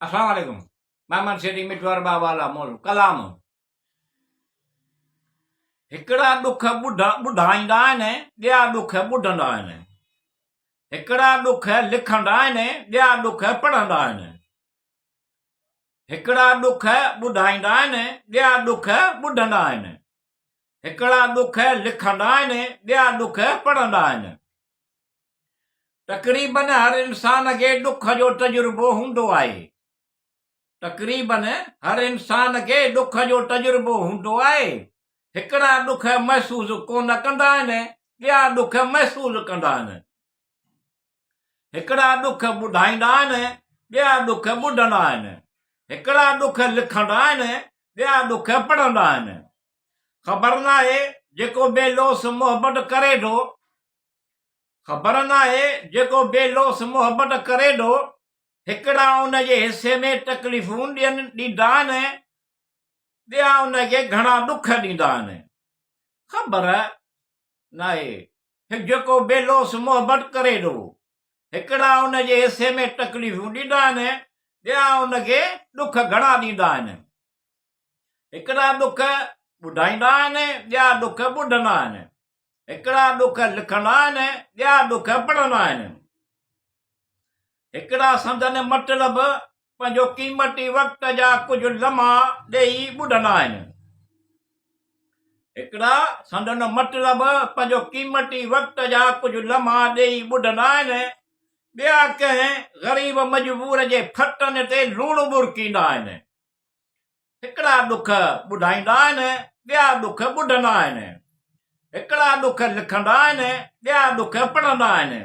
अस्सलाम वालेकुम। मोहम्मद सिटी मिठवार बाबा मोल कलाम। हिकड़ा दुख ॿुधाईंदा आहिनि, ॿिया दुख ॿुधंदा आहिनि। हिकड़ा दुख लिखंदा आहिनि, ॿिया दुख पढ़ंदा आहिनि। हिकड़ा दुख ॿुधाईंदा आहिनि, ॿिया दुख ॿुधंदा आहिनि। हिकड़ा दुख लिखंदा आहिनि, ॿिया दुख पढ़ंदा आहिनि। तक़रीबन हर इंसान खे दुख जो तजुर्बो हूंदो आहे। तक़रीबन हर इंसान खे दुख जो तजुर्बो हूंदो आहे। हिकड़ा दुख महसूस कोन कंदा आहिनि, ॿिया दुख महसूस कंदा आहिनि। हिकड़ा दुख ॿुधाईंदा आहिनि, ॿिया दुख ॿुधंदा आहिनि। हिकड़ा दुख लिखंदा आहिनि, ॿिया दुख पढ़ंदा आहिनि। ख़बर नाहे जेको बेलोस मोहबत करे थो, ख़बर नाहे जेको बेलोस मोहबत करे थो, हिकड़ा उनजे हिस्से में तकलीफ़ूं ॾींदा आहिनि, ॿिया उनखे घणा दुख ॾींदा आहिनि। ख़बर नाहे जेको बेलोस मोहबत करे थो, हिकड़ा उनजे हिस्से में तकलीफ़ूं ॾींदा आहिनि, ॿिया उनखे दुख घणा ॾींदा आहिनि। हिकड़ा दुख ॿुधाईंदा आहिनि, ॿिया दुख ॿुधंदा आहिनि। हिकड़ा दुख लिखंदा आहिनि, ॿिया दुख पढ़ंदा आहिनि। हिकड़ा संदन मतिलब पंहिंजो क़ीमती वक़्त जा कुझु लम्हा ॾेई ॿुधंदा आहिनि। हिकड़ा संदन मतिलब पंहिंजो क़ीमती वक़्त जा कुझु लम्हा ॾेई ॿुधंदा आहिनि। ॿिया कंहिं ग़रीब मजबूर जे फटनि ते लूणु बुरकींदा आहिनि। हिकड़ा दुख ॿुधाईंदा आहिनि, ॿिया दुख ॿुधंदा आहिनि। हिकड़ा दुख लिखंदा आहिनि, ॿिया दुख पढ़ंदा आहिनि।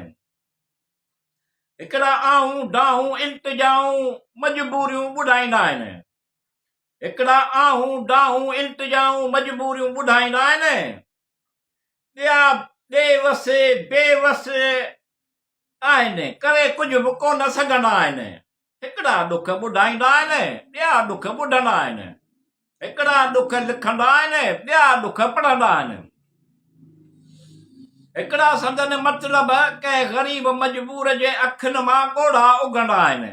हिकड़ा आऊं डाऊं इल्तिजाऊं मजबूरियूं ॿुधाईंदा आहिनि। हिकड़ा आऊं डाऊं इल्तिजाऊं मजबूरियूं ॿुधाईंदा आहिनि। ॿिया बेवस आहिनि, करे कुझु बि कोन सघंदा आहिनि। हिकड़ा दुख ॿुधाईंदा आहिनि, ॿिया दुख ॿुधंदा आहिनि। हिकड़ा दुख लिखंदा आहिनि, ॿिया दुख पढ़ंदा आहिनि। हिकड़ा संदन मतिलब कंहिं ग़रीब मजबूर जे अखियुनि मां ॻोढ़ा उगंदा आहिनि।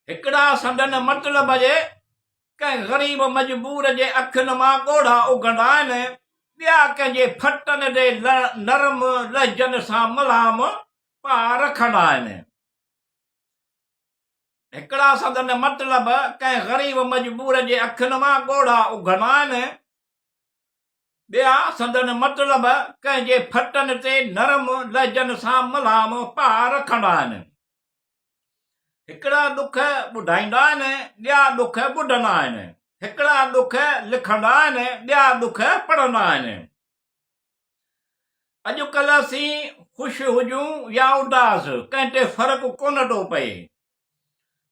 हिकड़ा संदन मतिलब जे कंहिं ग़रीब मजबूर जे अखियुनि मां ॻोढ़ा उगंदा आहिनि। ॿिया कंहिंजे फटनि ते नरम लहजनि सां मल्हाम पा रखंदा आहिनि। हिकड़ा संदन मतिलब कंहिं ग़रीब मजबूर जे अखियुनि मां ॻोढ़ा उगंदा आहिनि। ॿिया संदन मतिलब कंहिंजे फटनि ते नरम लहजनि सां मल्हाम पा रखंदा आहिनि। हिकड़ा दुख ॿुधाईंदा आहिनि, ॿिया दुख ॿुधंदा आहिनि। हिकड़ा दुख लिखंदा आहिनि, ॿिया दुख पढ़ंदा आहिनि। अॼुकल्ह असीं ख़ुशि हुजूं या उदास, कंहिं ते फ़र्क़ु कोन थो पए।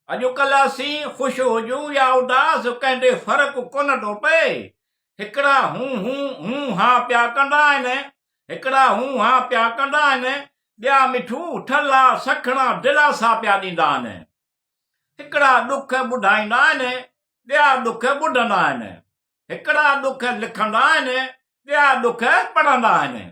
अॼुकल्ह असीं ख़ुशि हुजूं या उदास, कंहिं ते फ़र्क़ु कोन थो पए। हिकड़ा हूं हा पिया कंदा आहिनि, हिकड़ा हूं हा पिया कंदा आहिनि। ॿिया मिठू ठला सखणा दिलासा पिया ॾींदा आहिनि। हिकड़ा दुख ॿुधाईंदा आहिनि, ॿिया दुख ॿुधंदा आहिनि। हिकड़ा दुख लिखंदा आहिनि, ॿिया दुख पढ़ंदा आहिनि।